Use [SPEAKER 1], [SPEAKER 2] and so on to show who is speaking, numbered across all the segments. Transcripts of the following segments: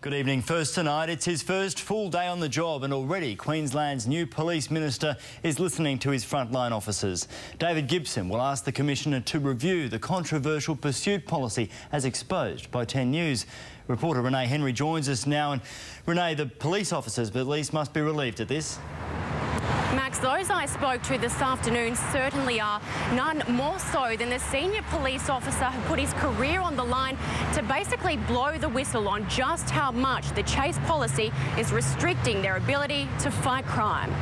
[SPEAKER 1] Good evening. First tonight, it's his first full day on the job and already Queensland's new police minister is listening to his frontline officers. David Gibson will ask the Commissioner to review the controversial pursuit policy as exposed by 10 News. Reporter Renee Henry joins us now. And Renee, the police officers at least must be relieved at this.
[SPEAKER 2] Max, those I spoke to this afternoon certainly are, none more so than the senior police officer who put his career on the line to basically blow the whistle on just how much the chase policy is restricting their ability to fight crime.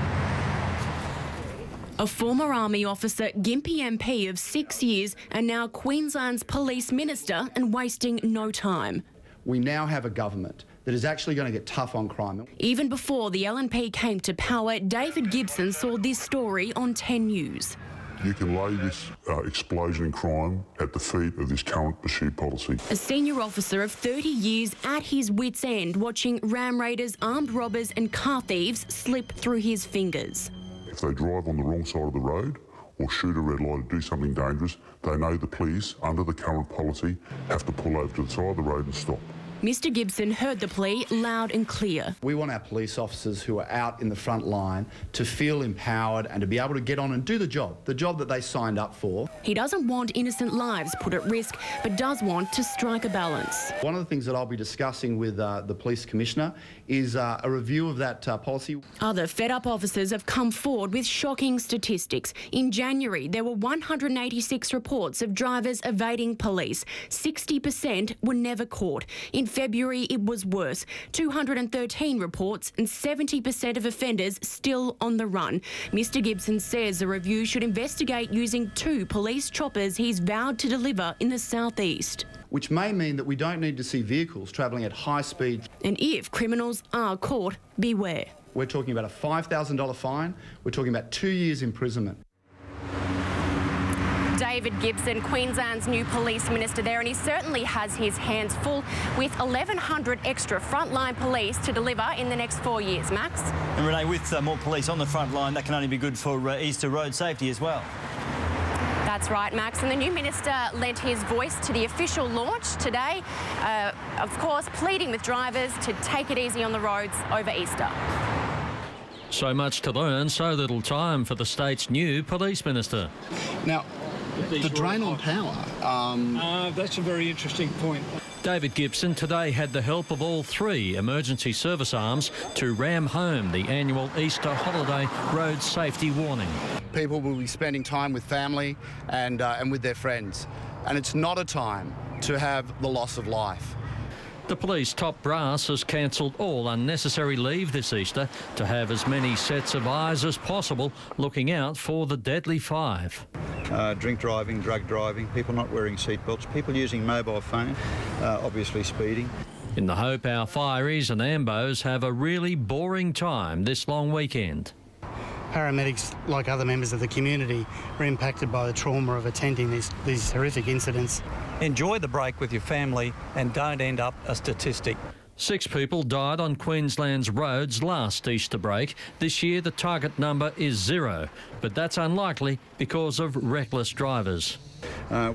[SPEAKER 2] A former Army officer, Gympie MP of 6 years, and now Queensland's police minister, and wasting no time.
[SPEAKER 3] We now have a government that is actually going to get tough on crime.
[SPEAKER 2] Even before the LNP came to power, David Gibson saw this story on 10 News.
[SPEAKER 4] You can lay this explosion in crime at the feet of this current pursuit policy.
[SPEAKER 2] A senior officer of 30 years at his wits' end, watching ram raiders, armed robbers and car thieves slip through his fingers.
[SPEAKER 4] If they drive on the wrong side of the road or shoot a red light or do something dangerous, they know the police, under the current policy, have to pull over to the side of the road and stop.
[SPEAKER 2] Mr Gibson heard the plea loud and clear.
[SPEAKER 3] We want our police officers who are out in the front line to feel empowered and to be able to get on and do the job that they signed up for.
[SPEAKER 2] He doesn't want innocent lives put at risk, but does want to strike a balance.
[SPEAKER 3] One of the things that I'll be discussing with the Police Commissioner is a review of that policy.
[SPEAKER 2] Other fed-up officers have come forward with shocking statistics. In January, there were 186 reports of drivers evading police. 60% were never caught. In February, it was worse. 213 reports and 70% of offenders still on the run. Mr Gibson says the review should investigate using 2 police choppers he's vowed to deliver in the southeast.
[SPEAKER 3] Which may mean that we don't need to see vehicles travelling at high speed.
[SPEAKER 2] And if criminals are caught, beware.
[SPEAKER 3] We're talking about a $5,000 fine. We're talking about 2 years imprisonment.
[SPEAKER 2] David Gibson, Queensland's new police minister there, and he certainly has his hands full with 1,100 extra frontline police to deliver in the next 4 years. Max?
[SPEAKER 1] And Renee, with more police on the front line, that can only be good for Easter road safety as well.
[SPEAKER 2] That's right, Max. And the new minister lent his voice to the official launch today, of course, pleading with drivers to take it easy on the roads over Easter.
[SPEAKER 5] So much to learn, so little time for the state's new police minister.
[SPEAKER 6] Now, the drain on power.
[SPEAKER 7] That's a very interesting point.
[SPEAKER 5] David Gibson today had the help of all 3 emergency service arms to ram home the annual Easter holiday road safety warning.
[SPEAKER 6] People will be spending time with family and with their friends, and it's not a time to have the loss of life.
[SPEAKER 5] The police top brass has cancelled all unnecessary leave this Easter to have as many sets of eyes as possible looking out for the deadly 5.
[SPEAKER 8] Drink driving, drug driving, people not wearing seatbelts, people using mobile phone, obviously speeding.
[SPEAKER 5] In the hope our fireys and ambos have a really boring time this long weekend.
[SPEAKER 9] Paramedics, like other members of the community, are impacted by the trauma of attending these horrific incidents.
[SPEAKER 10] Enjoy the break with your family and don't end up a statistic.
[SPEAKER 5] 6 people died on Queensland's roads last Easter break. This year the target number is 0, but that's unlikely because of reckless drivers.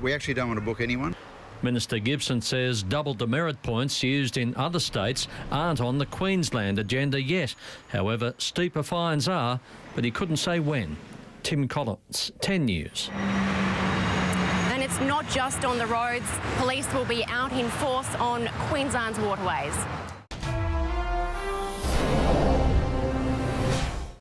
[SPEAKER 8] We actually don't want to book anyone.
[SPEAKER 5] Minister Gibson says double demerit points used in other states aren't on the Queensland agenda yet. However, steeper fines are, but he couldn't say when. Tim Collins, 10 News.
[SPEAKER 2] And it's not just on the roads. Police will be out in force on Queensland's waterways.